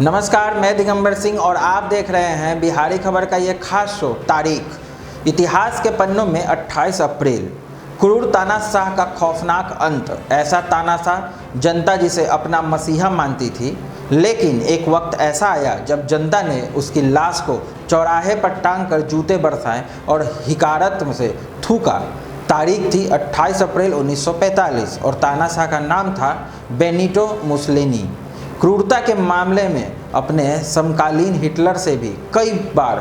नमस्कार, मैं दिगंबर सिंह और आप देख रहे हैं बिहारी खबर का ये खास शो तारीख। इतिहास के पन्नों में 28 अप्रैल, क्रूर तानाशाह का खौफनाक अंत। ऐसा तानाशाह जनता जिसे अपना मसीहा मानती थी, लेकिन एक वक्त ऐसा आया जब जनता ने उसकी लाश को चौराहे पर टांग कर जूते बरसाए और हिकारत से थूका। तारीख थी 28 अप्रैल 1945 और तानाशाह का नाम था बेनिटो मुसोलिनी। क्रूरता के मामले में अपने समकालीन हिटलर से भी कई बार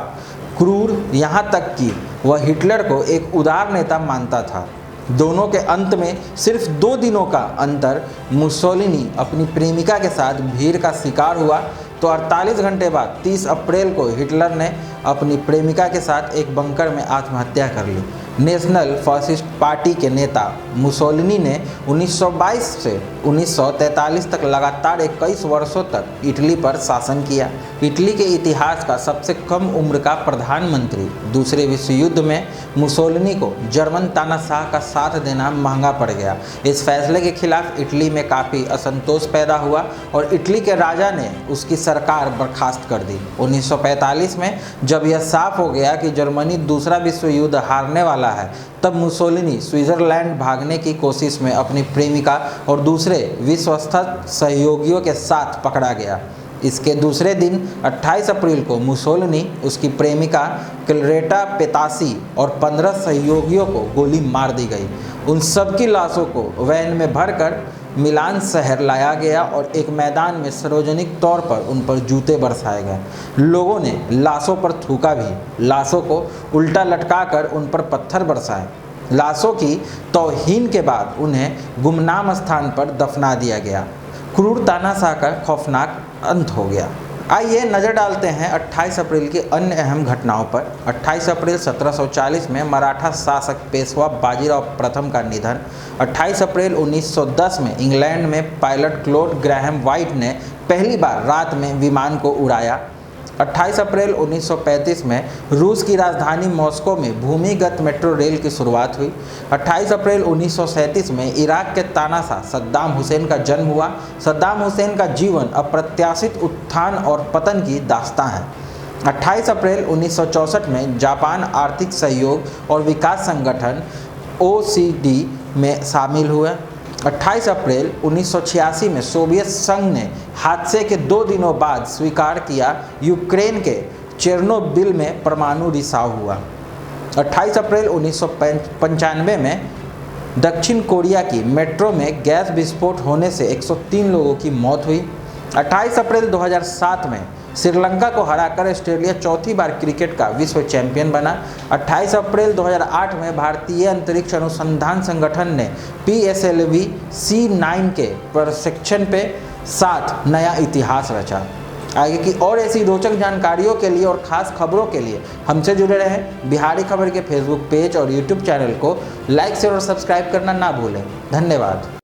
क्रूर, यहाँ तक कि वह हिटलर को एक उदार नेता मानता था। दोनों के अंत में सिर्फ 2 दिनों का अंतर। मुसोलिनी अपनी प्रेमिका के साथ भीड़ का शिकार हुआ तो 48 घंटे बाद 30 अप्रैल को हिटलर ने अपनी प्रेमिका के साथ एक बंकर में आत्महत्या कर ली। नेशनल फासिस्ट पार्टी के नेता मुसोलिनी ने 1922 से 1943 तक लगातार 21 वर्षों तक इटली पर शासन किया। इटली के इतिहास का सबसे कम उम्र का प्रधानमंत्री। दूसरे विश्व युद्ध में मुसोलिनी को जर्मन तानाशाह का साथ देना महंगा पड़ गया। इस फैसले के खिलाफ इटली में काफ़ी असंतोष पैदा हुआ और इटली के राजा ने उसकी सरकार बर्खास्त कर दी। 1945 में जब यह साफ हो गया कि जर्मनी दूसरा विश्व युद्ध हारने वाला है, तब मुसोलिनी स्विट्जरलैंड भागने की कोशिश में अपनी प्रेमिका और दूसरे विश्वस्त सहयोगियों के साथ पकड़ा गया। इसके दूसरे दिन 28 अप्रैल को मुसोलिनी, उसकी प्रेमिका क्लेरेटा पेतासी और 15 सहयोगियों को गोली मार दी गई। उन सबकी लाशों को वैन में भरकर मिलान शहर लाया गया और एक मैदान में सार्वजनिक तौर पर उन पर जूते बरसाए गए। लोगों ने लाशों पर थूका भी, लाशों को उल्टा लटकाकर उन पर पत्थर बरसाए। लाशों की तौहीन के बाद उन्हें गुमनाम स्थान पर दफना दिया गया। क्रूर तानाशाह का खौफनाक अंत हो गया। आइए नज़र डालते हैं 28 अप्रैल की अन्य अहम घटनाओं पर। 28 अप्रैल 1740 में मराठा शासक पेशवा बाजीराव प्रथम का निधन। 28 अप्रैल 1910 में इंग्लैंड में पायलट क्लॉड ग्राहम वाइट ने पहली बार रात में विमान को उड़ाया। 28 अप्रैल 1935 में रूस की राजधानी मॉस्को में भूमिगत मेट्रो रेल की शुरुआत हुई। 28 अप्रैल 1937 में इराक के तानाशाह सद्दाम हुसैन का जन्म हुआ। सद्दाम हुसैन का जीवन अप्रत्याशित उत्थान और पतन की दास्तां है। 28 अप्रैल 1964 में जापान आर्थिक सहयोग और विकास संगठन OECD में शामिल हुए। 28 अप्रैल 1986 में सोवियत संघ ने हादसे के 2 दिनों बाद स्वीकार किया यूक्रेन के चेर्नोबिल में परमाणु रिसाव हुआ। 28 अप्रैल 1995 में दक्षिण कोरिया की मेट्रो में गैस विस्फोट होने से 103 लोगों की मौत हुई। 28 अप्रैल 2007 में श्रीलंका को हराकर ऑस्ट्रेलिया चौथी बार क्रिकेट का विश्व चैंपियन बना। 28 अप्रैल 2008 में भारतीय अंतरिक्ष अनुसंधान संगठन ने PSLV C9 के प्रशिक्षण पे साथ नया इतिहास रचा। आगे की और ऐसी रोचक जानकारियों के लिए और ख़ास खबरों के लिए हमसे जुड़े रहें। बिहारी खबर के फेसबुक पेज और यूट्यूब चैनल को लाइक, शेयर और सब्सक्राइब करना ना भूलें। धन्यवाद।